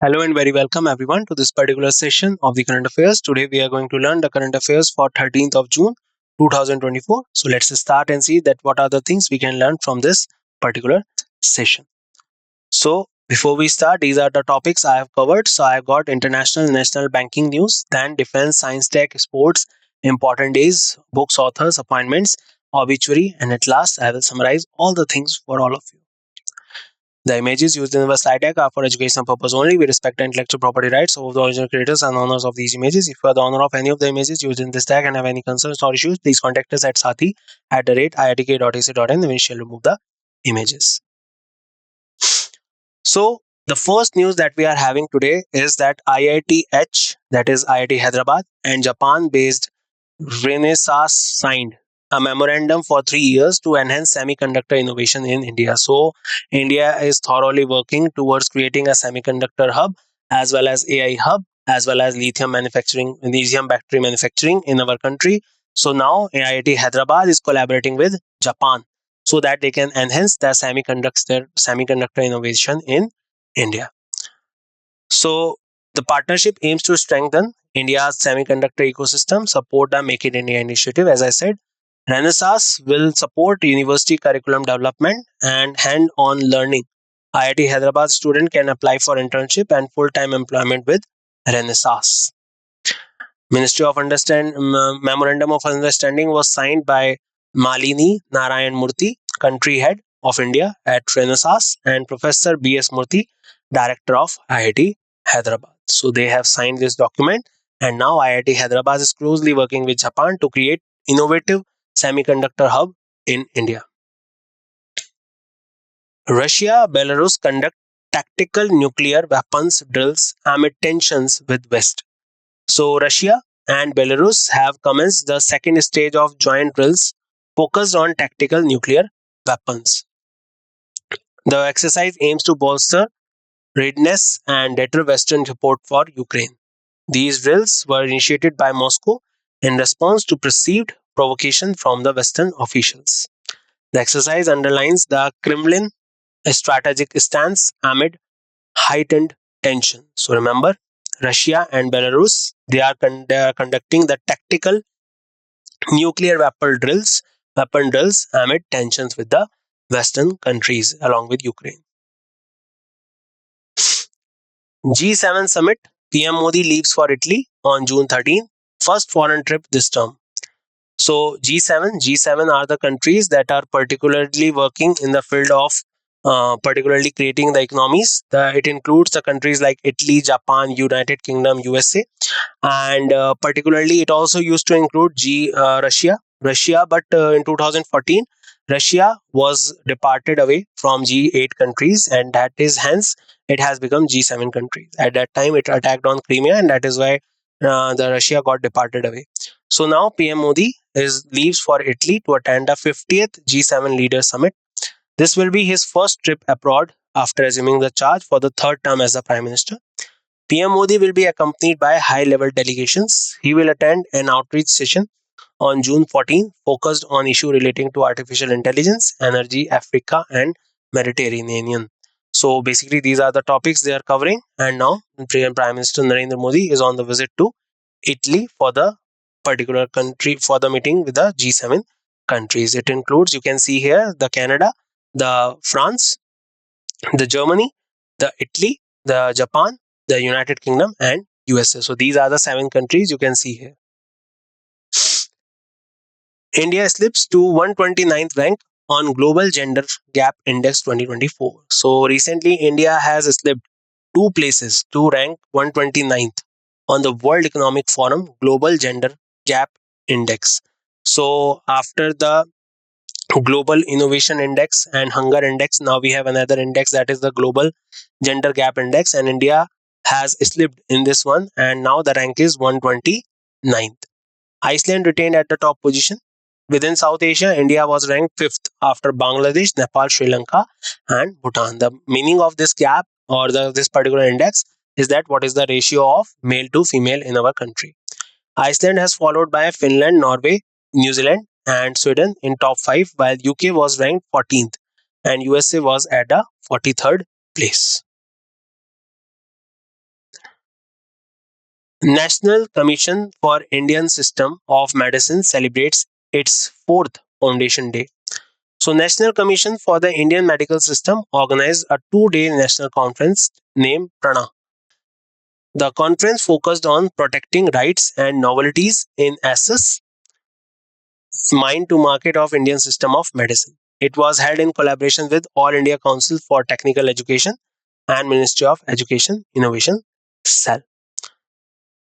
Hello and very welcome everyone to this particular session of the current affairs. Today we are going to learn the current affairs for 13th of June 2024. So let's start and see that what are the things we can learn from this particular session. So before we start, these are the topics I have covered. So I have got international national banking news, then defense, science, tech, sports, important days, books, authors, appointments, obituary, and at last I will summarize all the things for all of you. The images used in the slide deck are for educational purpose only. We respect the intellectual property rights of the original creators and owners of these images. If you are the owner of any of the images used in this deck and have any concerns or issues, please contact us at sathi@iitk.ac.in and we shall remove the images. So, the first news that we are having today is that IITH, that is IIT Hyderabad, and Japan-based Renesas signed a memorandum for 3 years to enhance semiconductor innovation in India. So, India is thoroughly working towards creating a semiconductor hub as well as AI hub as well as lithium battery manufacturing in our country. So now IIT Hyderabad is collaborating with Japan so that they can enhance their semiconductor innovation in India. So the partnership aims to strengthen India's semiconductor ecosystem, support the Make in India initiative. As I said, Renaissance will support university curriculum development and hand-on learning. IIT Hyderabad student can apply for internship and full-time employment with Renaissance. Ministry of Memorandum of Understanding was signed by Malini Narayan Murthy, country head of India at Renaissance, and Professor B.S. Murthy, director of IIT Hyderabad. So they have signed this document, and now IIT Hyderabad is closely working with Japan to create innovative semiconductor hub in India. Russia, Belarus conduct tactical nuclear weapons drills amid tensions with West. So Russia and Belarus have commenced the second stage of joint drills focused on tactical nuclear weapons. The exercise aims to bolster readiness and deter Western support for Ukraine. These drills were initiated by Moscow in response to perceived provocation from the Western officials. The exercise underlines the Kremlin strategic stance amid heightened tension. So remember, Russia and Belarus, they are conducting the tactical nuclear weapon drills amid tensions with the Western countries along with Ukraine. G7 summit, PM Modi leaves for Italy on June 13, first foreign trip this term. So G7 are the countries that are particularly working in the field of particularly creating the economies. It includes the countries like Italy, Japan, United Kingdom, USA, and particularly it also used to include Russia. But in 2014, Russia was departed away from G8 countries, and that is hence it has become G7 countries. At that time, it attacked on Crimea, and that is why the Russia got departed away. So now PM Modi leaves for Italy to attend the 50th G7 Leaders Summit. This will be his first trip abroad after assuming the charge for the third term as the Prime Minister. PM Modi will be accompanied by high-level delegations. He will attend an outreach session on June 14, focused on issues relating to artificial intelligence, energy, Africa, and Mediterranean. So basically, these are the topics they are covering. And now, Prime Minister Narendra Modi is on the visit to Italy for the particular country for the meeting with the G7 countries. It includes, you can see here, the Canada, the France, the Germany, the Italy, the Japan, the United Kingdom, and USA. So these are the 7 countries you can see here. India slips to 129th rank on Global Gender Gap Index 2024. So recently, India has slipped 2 places to rank 129th on the World Economic Forum Global Gender Gap Index. So after the Global Innovation Index and Hunger Index, now we have another index, that is the Global Gender Gap Index, and India has slipped in this one, and now the rank is 129th. Iceland retained at the top position. Within South Asia, India was ranked 5th after Bangladesh, Nepal, Sri Lanka, and Bhutan. The meaning of this gap or this particular index is that what is the ratio of male to female in our country. Iceland has followed by Finland, Norway, New Zealand, and Sweden in top 5, while UK was ranked 14th and USA was at a 43rd place. National Commission for Indian System of Medicine celebrates its fourth Foundation Day. So, National Commission for the Indian Medical System organized a two-day national conference named Prana. The conference focused on protecting rights and novelties in access, mind to market of Indian system of medicine. It was held in collaboration with All India Council for Technical Education and Ministry of Education Innovation Cell.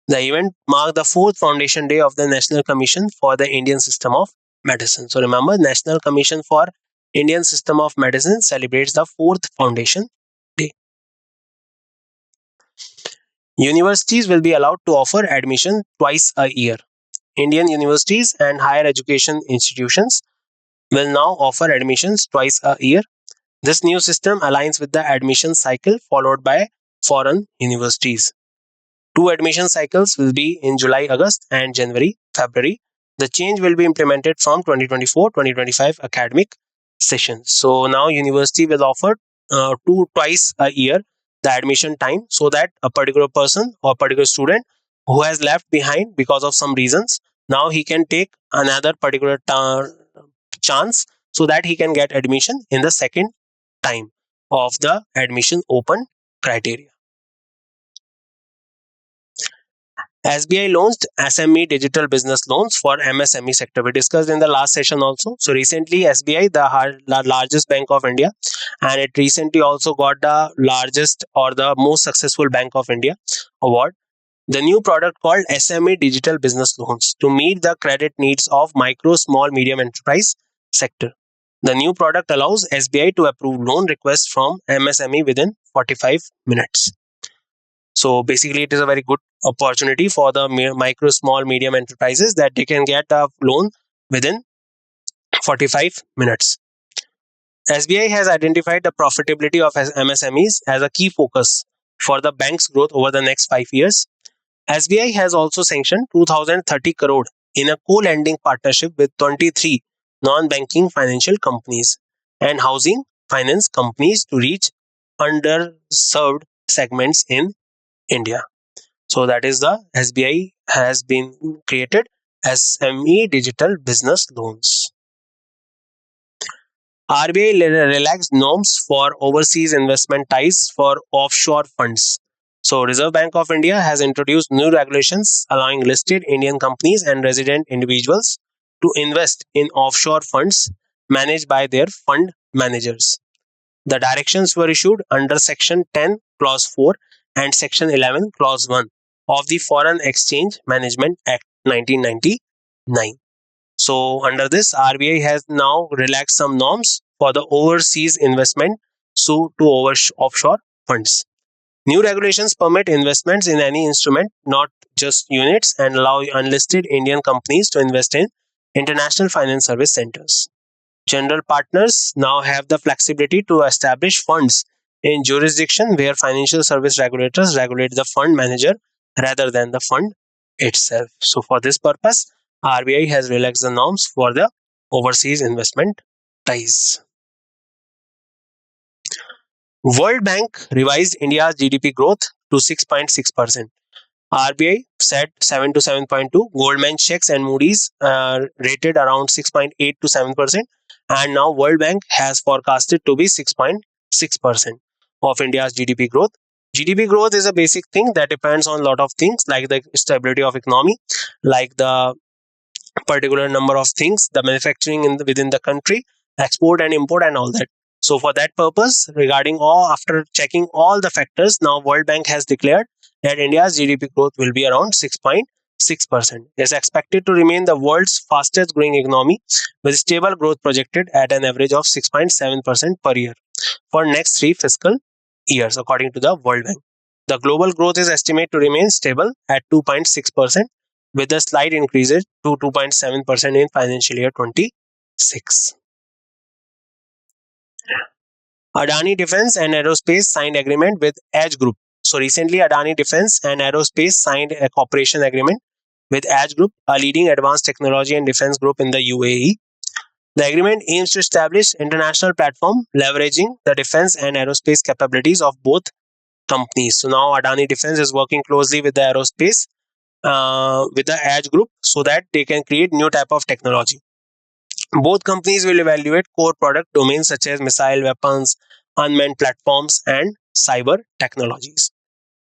The event marked the fourth foundation day of the National Commission for the Indian System of Medicine. So remember, National Commission for Indian System of Medicine celebrates the fourth foundation day. Universities will be allowed to offer admission twice a year. Indian universities and higher education institutions will now offer admissions twice a year. This new system aligns with the admission cycle followed by foreign universities. Two admission cycles will be in July, August, and January, February. The change will be implemented from 2024-2025 academic sessions. So now university will offer twice a year the admission time, so that a particular person or particular student who has left behind because of some reasons, now he can take another particular chance so that he can get admission in the second time of the admission open criteria. SBI launched SME digital business loans for MSME sector. We discussed in the last session also. So recently, SBI, the largest bank of India, and it recently also got the largest or the most successful Bank of India award. The new product called SME digital business loans to meet the credit needs of micro, small, medium enterprise sector. The new product allows SBI to approve loan requests from MSME within 45 minutes. So basically, it is a very good opportunity for the micro, small, medium enterprises that they can get a loan within 45 minutes. SBI has identified the profitability of MSMEs as a key focus for the bank's growth over the next 5 years. SBI has also sanctioned 2030 crore in a co-lending partnership with 23 non-banking financial companies and housing finance companies to reach underserved segments in India. So that is the SBI has been created as SME digital business loans. RBI relaxed norms for overseas investment ties for offshore funds. So Reserve Bank of India has introduced new regulations allowing listed Indian companies and resident individuals to invest in offshore funds managed by their fund managers. The directions were issued under Section 10, Clause 4 and Section 11, Clause 1 of the Foreign Exchange Management Act 1999. So under this, RBI has now relaxed some norms for the overseas investment to offshore funds. New regulations permit investments in any instrument, not just units, and allow unlisted Indian companies to invest in international finance service centers. General partners now have the flexibility to establish funds in jurisdiction where financial service regulators regulate the fund manager rather than the fund itself. So for this purpose, RBI has relaxed the norms for the overseas investment ties. World Bank revised India's GDP growth to 6.6%. RBI said 7 to 7.2. Goldman Sachs and Moody's rated around 6.8 to 7%. And now World Bank has forecasted to be 6.6% of India's GDP growth. GDP growth is a basic thing that depends on a lot of things like the stability of economy, like the particular number of things, the manufacturing within the country, export and import and all that. So for that purpose, after checking all the factors, now World Bank has declared that India's GDP growth will be around 6.6%. It's expected to remain the world's fastest growing economy with stable growth projected at an average of 6.7% per year for next 3 fiscal years, according to the World Bank. The global growth is estimated to remain stable at 2.6%, with a slight increase to 2.7% in financial year 26. Adani Defence and Aerospace signed agreement with Edge Group. So recently, Adani Defence and Aerospace signed a cooperation agreement with Edge Group, a leading advanced technology and defense group in the UAE. The agreement aims to establish international platform leveraging the defense and aerospace capabilities of both companies. So now Adani Defence is working closely with the aerospace with the Edge Group so that they can create new type of technology. Both companies will evaluate core product domains such as missile weapons, unmanned platforms, and cyber technologies.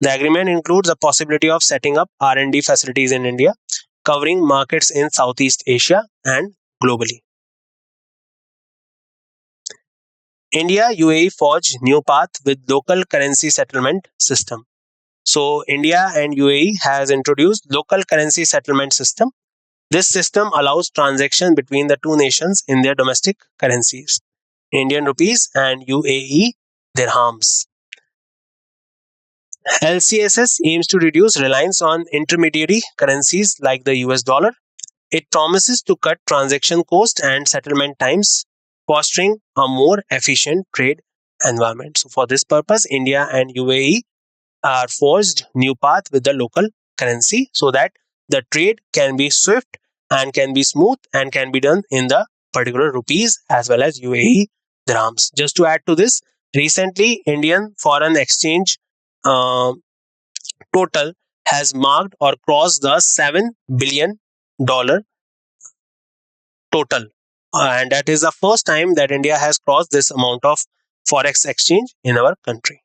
The agreement includes the possibility of setting up R&D facilities in India, covering markets in Southeast Asia and globally. India UAE forged new path with local currency settlement system. So India and UAE has introduced local currency settlement system. This system allows transaction between the two nations in their domestic currencies, Indian rupees and UAE dirhams. LCSS aims to reduce reliance on intermediary currencies like the US dollar. It promises to cut transaction cost and settlement times, fostering a more efficient trade environment. So for this purpose, India and UAE are forged new path with the local currency so that the trade can be swift and can be smooth and can be done in the particular rupees as well as UAE dirhams. Just to add to this, recently Indian foreign exchange uh, total has marked or crossed the $7 billion total. And that is the first time that India has crossed this amount of forex exchange in our country.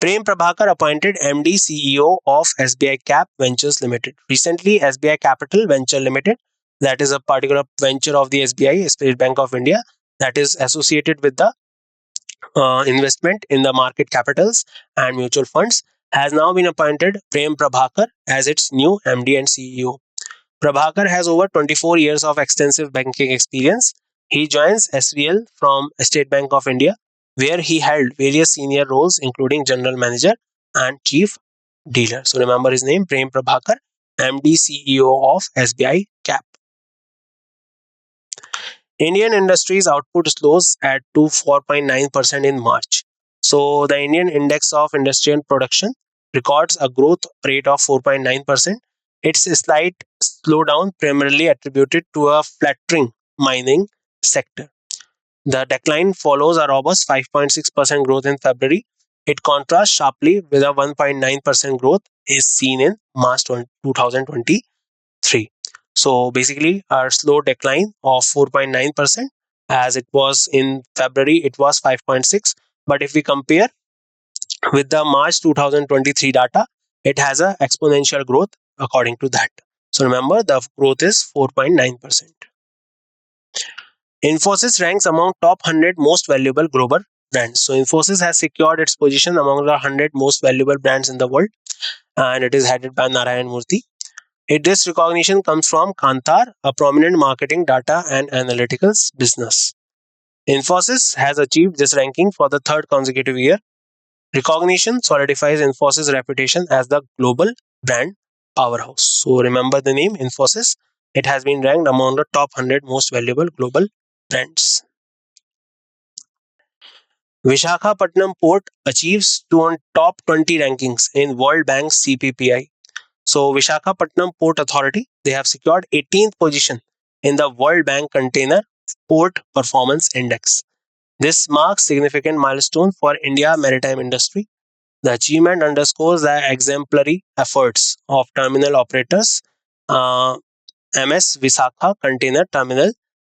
Prem Prabhakar appointed MD CEO of SBI Cap Ventures Limited. Recently, SBI Capital Venture Limited, that is a particular venture of the SBI, State Bank of India, that is associated with the investment in the market capitals and mutual funds, has now been appointed Prem Prabhakar as its new MD and CEO. Prabhakar has over 24 years of extensive banking experience. He joins SVL from State Bank of India, where he held various senior roles, including General Manager and Chief Dealer. So remember his name, Prem Prabhakar, MD CEO of SBI Cap. Indian industries output slows at to 4.9% in March. So the Indian Index of Industrial Production records a growth rate of 4.9%. It's a slight slowdown primarily attributed to a flattering mining sector. The decline follows a robust 5.6% growth in February. It contrasts sharply with a 1.9% growth is seen in March 2023. So basically, our slow decline of 4.9%, as it was in February, it was 5.6. But if we compare with the March 2023 data, it has a exponential growth according to that. So remember, the growth is 4.9%. Infosys ranks among top 100 most valuable global brands. So Infosys has secured its position among the 100 most valuable brands in the world, and it is headed by Narayan Murthy. This recognition comes from Kantar, a prominent marketing data and analyticals business. Infosys has achieved this ranking for the third consecutive year. Recognition solidifies Infosys' reputation as the global brand powerhouse. So remember the name Infosys. It has been ranked among the top 100 most valuable global brands. Vishakhapatnam Port achieves top 20 rankings in World Bank's CPPI. So Vishakhapatnam Port Authority, they have secured 18th position in the World Bank Container Port Performance Index. This marks significant milestone for India maritime industry. The achievement underscores the exemplary efforts of terminal operators, MS Visakha Container Terminal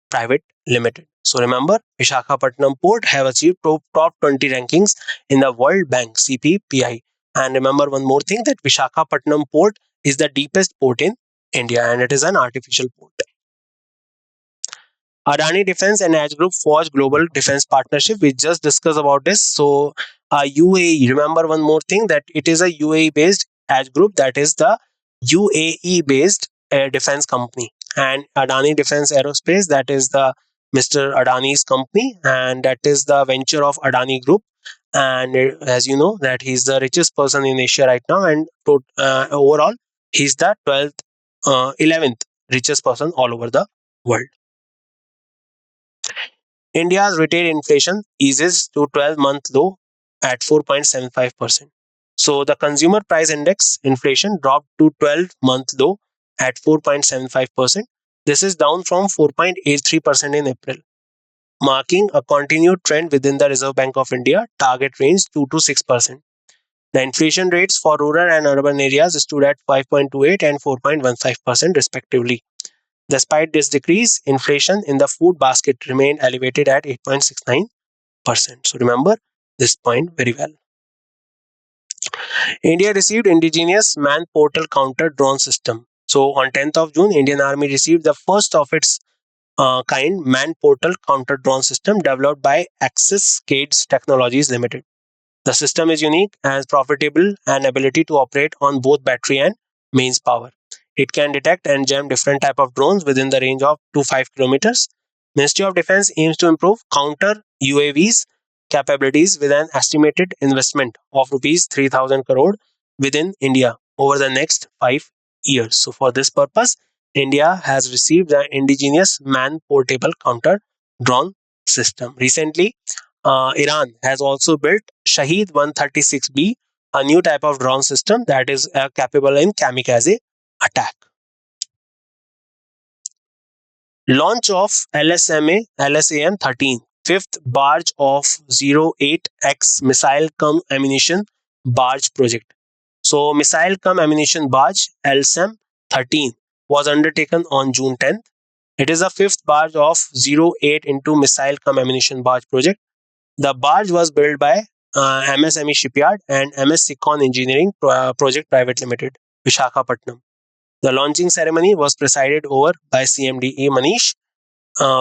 Private Limited. So remember, Vishakhapatnam Port have achieved top 20 rankings in the World Bank CPPI. And remember one more thing, that Vishakhapatnam Port is the deepest port in India and it is an artificial port. Adani Defense and Edge Group forged global defense partnership. We just discussed about this. So UAE, remember one more thing, that it is a UAE based Edge Group, that is the UAE based defense company, and Adani Defense Aerospace, that is the Mr. Adani's company, and that is the venture of Adani Group. And as you know, that he's the richest person in Asia right now, and overall, he's the 11th richest person all over the world. India's retail inflation eases to 12-month low at 4.75%. So the consumer price index inflation dropped to 12-month low at 4.75%. This is down from 4.83% in April, marking a continued trend within the Reserve Bank of India target range 2 to 6%. The inflation rates for rural and urban areas stood at 5.28 and 4.15% respectively. Despite this decrease, inflation in the food basket remained elevated at 8.69%. So remember this point very well. India received indigenous man portal counter drone system. So on 10th of June, Indian Army received the first of its kind man portal counter drone system developed by Axis Cades Technologies Limited. The system is unique and profitable and ability to operate on both battery and mains power. It can detect and jam different type of drones within the range of 2 to 5 kilometers. Ministry of Defense aims to improve counter UAVs capabilities with an estimated investment of rupees 3000 crore within India over the next 5 years. So for this purpose, India has received the indigenous man portable counter drone system. Recently, Iran has also built Shaheed 136B, a new type of drone system that is capable in kamikaze attack. Launch of LSAM 13, fifth barge of 08X missile cum ammunition barge project. So, missile cum ammunition barge LSAM 13 was undertaken on June 10th. It is the fifth barge of 08 into missile cum ammunition barge project. The barge was built by MSME Shipyard and MS Sikon Engineering Project Private Limited, Vishakhapatnam. The launching ceremony was presided over by CMDE Manish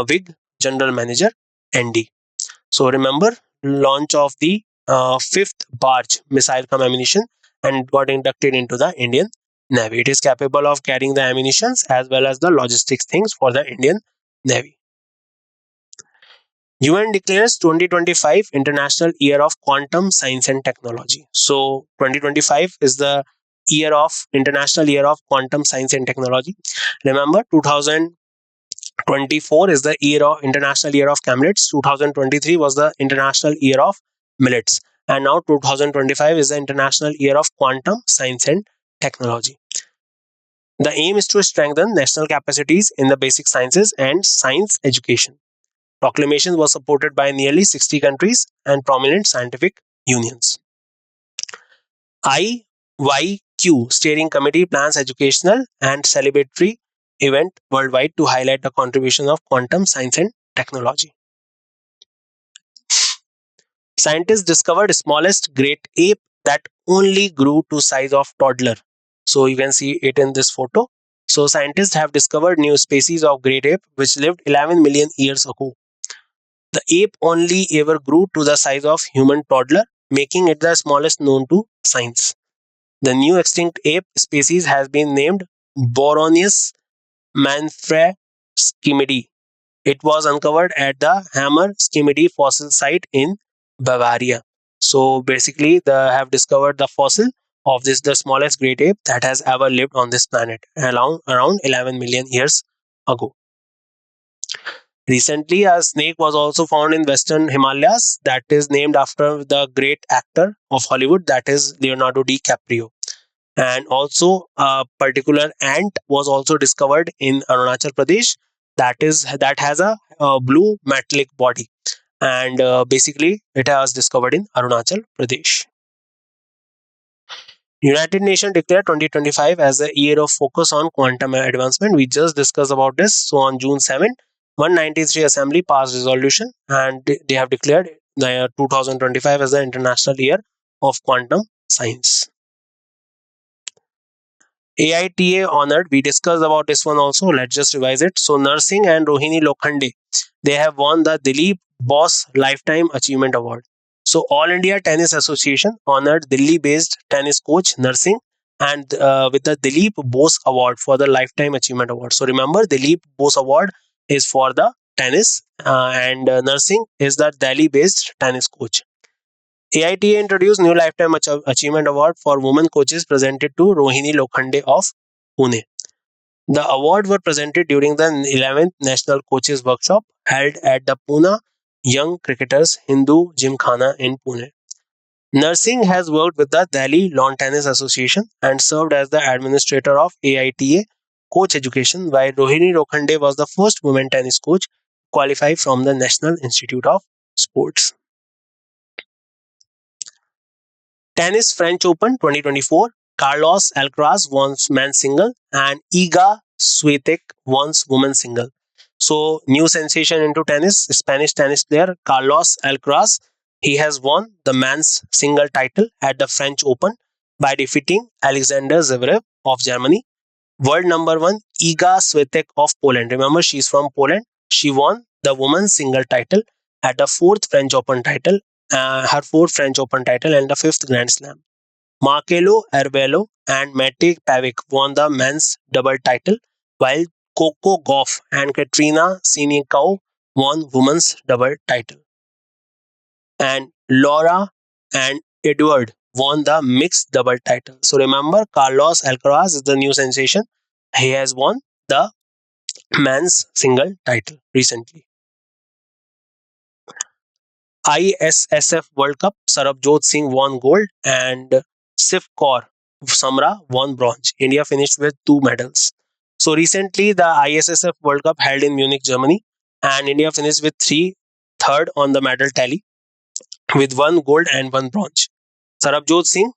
Vig, General Manager, ND. So remember, launch of the fifth barge missile cum ammunition and got inducted into the Indian Navy. It is capable of carrying the ammunitions as well as the logistics things for the Indian Navy. UN declares 2025 International Year of Quantum Science and Technology. So 2025 is the International Year of Quantum Science and Technology. Remember, 2024 is the International Year of Camlets. 2023 was the International Year of Millets. And now 2025 is the International Year of Quantum Science and Technology. The aim is to strengthen national capacities in the basic sciences and science education. Proclamation was supported by nearly 60 countries and prominent scientific unions. IYQ Steering Committee plans educational and celebratory event worldwide to highlight the contribution of quantum science and technology. Scientists discovered smallest great ape that only grew to size of toddler. So you can see it in this photo. So scientists have discovered new species of great ape which lived 11 million years ago. The ape only ever grew to the size of human toddler, making it the smallest known to science. The new extinct ape species has been named Boronius manfredskimidi. It was uncovered at the Hammer Skimidi fossil site in Bavaria. So basically, they have discovered the fossil of this the smallest great ape that has ever lived on this planet, around 11 million years ago. Recently, a snake was also found in Western Himalayas that is named after the great actor of Hollywood, that is Leonardo DiCaprio. And also, a particular ant was also discovered in Arunachal Pradesh that has a blue metallic body, and basically, it was discovered in Arunachal Pradesh. United Nations declared 2025 as the year of focus on quantum advancement. We just discussed about this. So on June 7, 193 Assembly passed resolution and they have declared the year 2025 as the International Year of Quantum Science. AITA honored, we discussed about this one also. Let's just revise it. So Nursing and Rohini Lokhande, they have won the Dilip Boss Lifetime Achievement Award. So All India Tennis Association honored Delhi-based tennis coach Nursing and with the Dilip Bose Award for the Lifetime Achievement Award. So remember, Dilip Bose Award is for the tennis and Nursing is the Delhi-based tennis coach. AITA introduced new Lifetime Achievement Award for women coaches presented to Rohini Lokhande of Pune. The award were presented during the 11th National Coaches Workshop held at the Pune Young Cricketers Hindu Gymkhana in Pune. Nursing has worked with the Delhi Lawn Tennis Association and served as the administrator of AITA coach education, while Rohini Lokhande was the first women tennis coach qualified from the National Institute of Sports. Tennis French Open 2024. Carlos Alcaraz won men's single and Iga Swiatek won women's single. So new sensation into tennis, Spanish tennis player Carlos Alcaraz. He has won the men's single title at the French Open by defeating Alexander Zverev of Germany. World number one Iga Swiatek of Poland. Remember, she's from Poland. She won the women's single title at the her fourth French Open title and the fifth Grand Slam. Marcelo Arvelo and Matej Pavic won the men's double title, while Coco Gauff and Katrina Siniakova won women's double title. And Laura and Edward won the mixed double title. So remember, Carlos Alcaraz is the new sensation. He has won the men's single title recently. ISSF World Cup, Sarabjot Singh won gold and Sif Kaur Samra won bronze. India finished with 2 medals. So recently, the ISSF World Cup held in Munich, Germany, and India finished with third on the medal tally with 1 gold and 1 bronze. Sarabjot Singh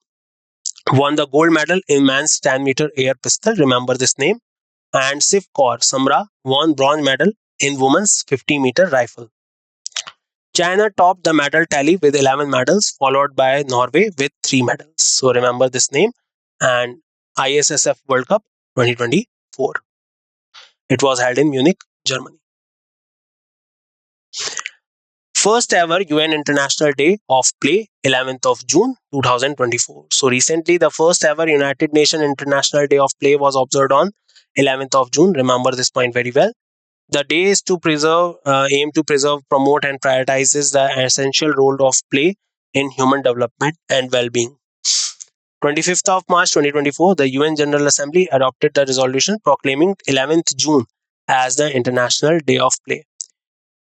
won the gold medal in men's 10-meter air pistol. Remember this name. And Sif Kaur Samra won bronze medal in women's 50-meter rifle. China topped the medal tally with 11 medals, followed by Norway with 3 medals. So remember this name. And ISSF World Cup 2024. It was held in Munich, Germany. First ever UN International Day of Play, 11th of June 2024. So recently, the first ever United Nations International Day of Play was observed on 11th of June. Remember this point very well. The day is to aim to preserve, promote, and prioritizes the essential role of play in human development and well-being. 25th of March 2024, the UN General Assembly adopted the resolution proclaiming 11th June as the International Day of Play.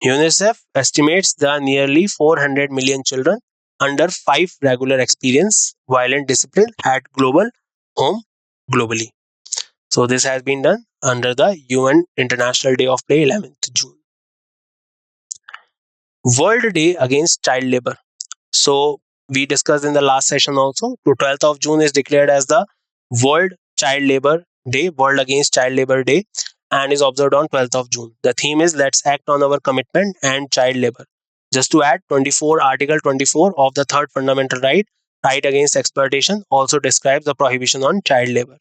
UNICEF estimates the nearly 400 million children under 5 regular experience violent discipline at global home globally. So this has been done under the UN International Day of Play 11th June. World Day Against Child Labor. So we discussed in the last session also, 12th of June is declared as the World Child Labor Day, World Against Child Labor Day, and is observed on 12th of June. The theme is Let's Act on Our Commitment and Child Labor. Just to add, Article 24 of the third fundamental right against exploitation, also describes the prohibition on child labor.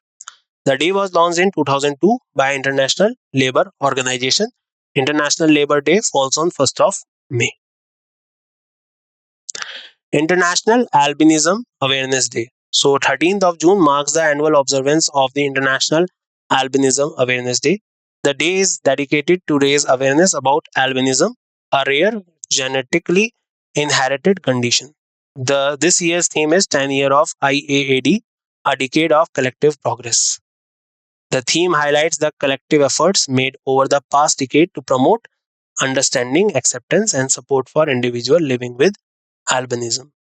The day was launched in 2002 by International Labour Organization. International Labour Day falls on 1st of May. International Albinism Awareness Day. So 13th of June marks the annual observance of the International Albinism Awareness Day. The day is dedicated to raise awareness about albinism, a rare genetically inherited condition. This year's theme is 10 years of IAAD, a decade of collective progress. The theme highlights the collective efforts made over the past decade to promote understanding, acceptance, and support for individuals living with albinism.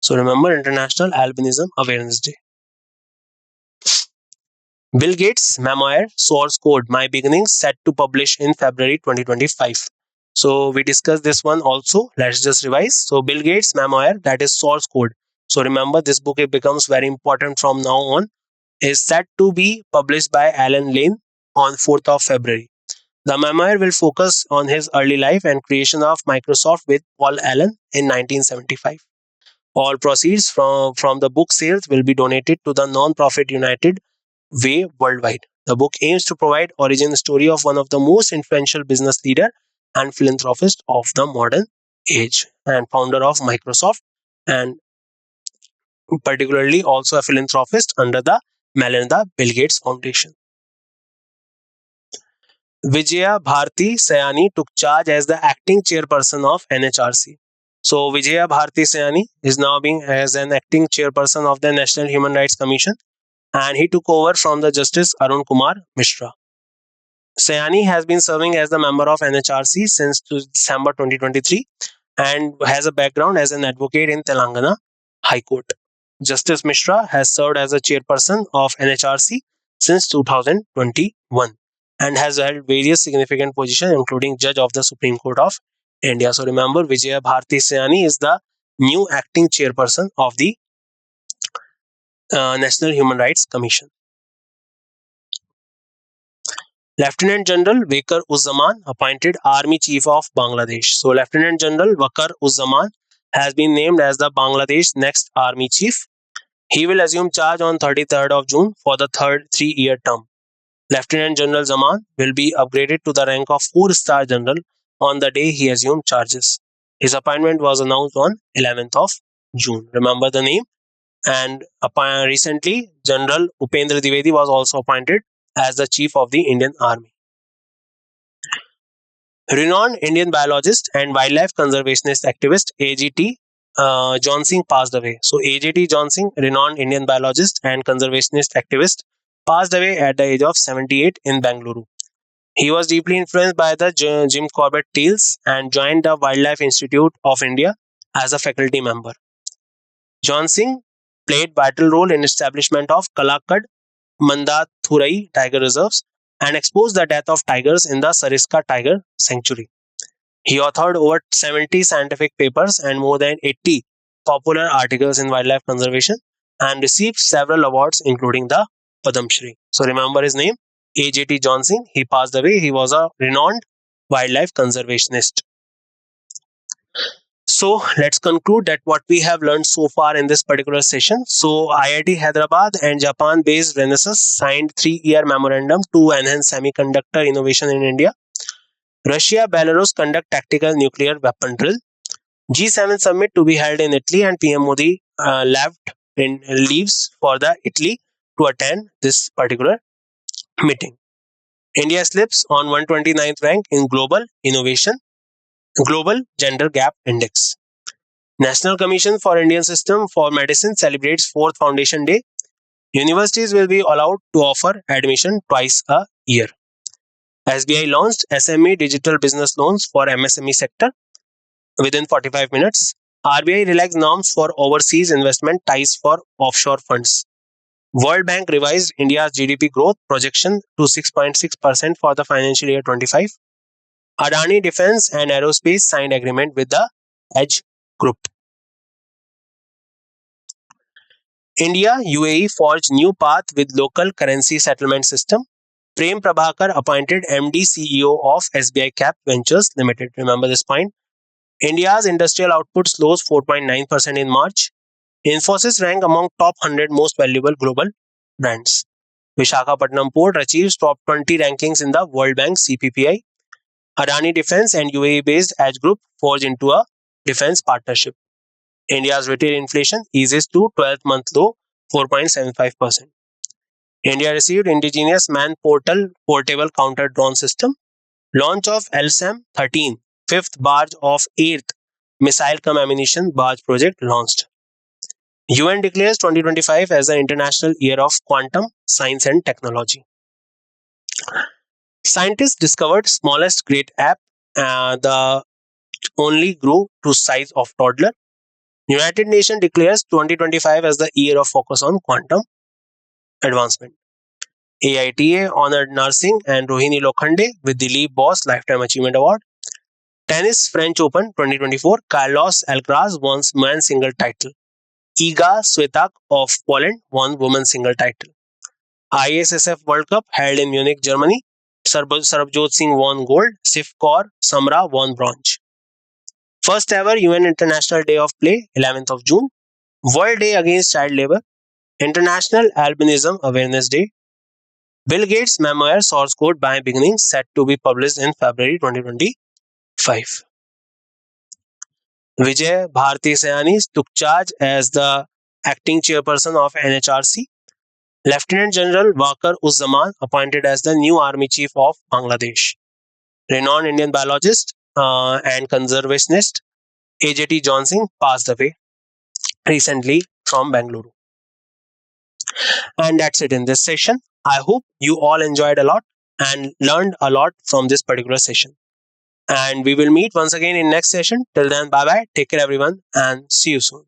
So remember International Albinism Awareness Day. Bill Gates' memoir Source Code: My Beginnings, set to publish in February 2025. So we discussed this one also. Let's just revise. So Bill Gates' memoir, that is Source Code. So remember this book, it becomes very important from now on, is set to be published by Alan Lane on 4th of February. The memoir will focus on his early life and creation of Microsoft with Paul Allen in 1975. All proceeds from the book sales will be donated to the non-profit United Way worldwide. The book aims to provide origin story of one of the most influential business leader and philanthropist of the modern age and founder of Microsoft, and particularly also a philanthropist under the Melinda Bill Gates Foundation. Vijaya Bharti Sayani took charge as the acting chairperson of NHRC. So Vijaya Bharti Sayani is now being as an acting chairperson of the National Human Rights Commission, and he took over from the Justice Arun Kumar Mishra. Sayani has been serving as the member of NHRC since December 2023 and has a background as an advocate in Telangana High Court. Justice Mishra has served as a chairperson of NHRC since 2021 and has held various significant positions, including Judge of the Supreme Court of India. So remember, Vijaya Bharti Sayani is the new acting chairperson of the National Human Rights Commission. Lieutenant General Wakar Uzzaman appointed Army Chief of Bangladesh. So Lieutenant General Wakar Uzzaman has been named as the Bangladesh next Army Chief. He will assume charge on 33rd of June for the third 3-year term. Lieutenant General Zaman will be upgraded to the rank of 4-star general on the day he assumed charges. His appointment was announced on 11th of June. Remember the name? And recently, General Upendra Dwivedi was also appointed as the Chief of the Indian Army. Renowned Indian biologist and wildlife conservationist activist AGT John Singh passed away. So AGT John Singh, renowned Indian biologist and conservationist activist, passed away at the age of 78 in Bangalore. He was deeply influenced by the Jim Corbett tales and joined the Wildlife Institute of India as a faculty member. John Singh played vital role in establishment of Kalakad Mandathurai tiger reserves and exposed the death of tigers in the Sariska Tiger Sanctuary. He authored over 70 scientific papers and more than 80 popular articles in wildlife conservation and received several awards including the Padam Shri. So remember his name, AJT John Singh. He passed away. He was a renowned wildlife conservationist. So let's conclude that what we have learned so far in this particular session. So IIT Hyderabad and Japan-based Renesas signed 3-year memorandum to enhance semiconductor innovation in India. Russia, Belarus conduct tactical nuclear weapon drill. G7 summit to be held in Italy, and PM Modi leaves for the Italy to attend this particular meeting. India slips on 129th rank in global gender gap index. National Commission for Indian System for Medicine celebrates 4th Foundation Day. Universities will be allowed to offer admission twice a year. SBI launched SME digital business loans for MSME sector within 45 minutes. RBI relaxed norms for overseas investment ties for offshore funds. World Bank revised India's GDP growth projection to 6.6% for the financial year 25. Adani Defence and Aerospace signed agreement with the Edge Group. India UAE forged new path with local currency settlement system. Prem Prabhakar appointed MD CEO of SBI Cap Ventures Limited. Remember this point. India's industrial output slows 4.9% in March. Infosys rank among top 100 most valuable global brands. Visakhapatnam Port achieves top 20 rankings in the World Bank CPPI. Adani Defence and UAE-based Edge Group forge into a defence partnership. India's retail inflation eases to 12th-month low, 4.75%. India received indigenous man portable counter drone system. Launch of LSAM 13, 5th barge of 8th missile cum ammunition barge project launched. UN declares 2025 as the International Year of Quantum Science and Technology. Scientists discovered smallest great ape, the only grew to size of toddler. United Nations declares 2025 as the year of focus on quantum advancement. AITA honored Narsingh and Rohini Lokhande with the Dilip Boss Lifetime Achievement Award. Tennis French Open 2024, Carlos Alcaraz won men's single title. Iga Swiatek of Poland won women's single title. ISSF World Cup held in Munich, Germany. Sarabjot Singh won gold. Sif Kaur Samra won bronze. First ever UN International Day of Play, 11th of June. World Day Against Child Labor. International Albinism Awareness Day. Bill Gates' memoir Source Code by Beginning set to be published in February 2025. Vijay Bharti Sayani took charge as the acting chairperson of NHRC. Lieutenant General Wakar Uzzaman appointed as the new Army Chief of Bangladesh. Renowned Indian biologist and conservationist AJT John Singh passed away recently from Bangalore. And that's it in this session. I hope you all enjoyed a lot and learned a lot from this particular session. And we will meet once again in next session. Till then, bye bye. Take care, everyone, and see you soon.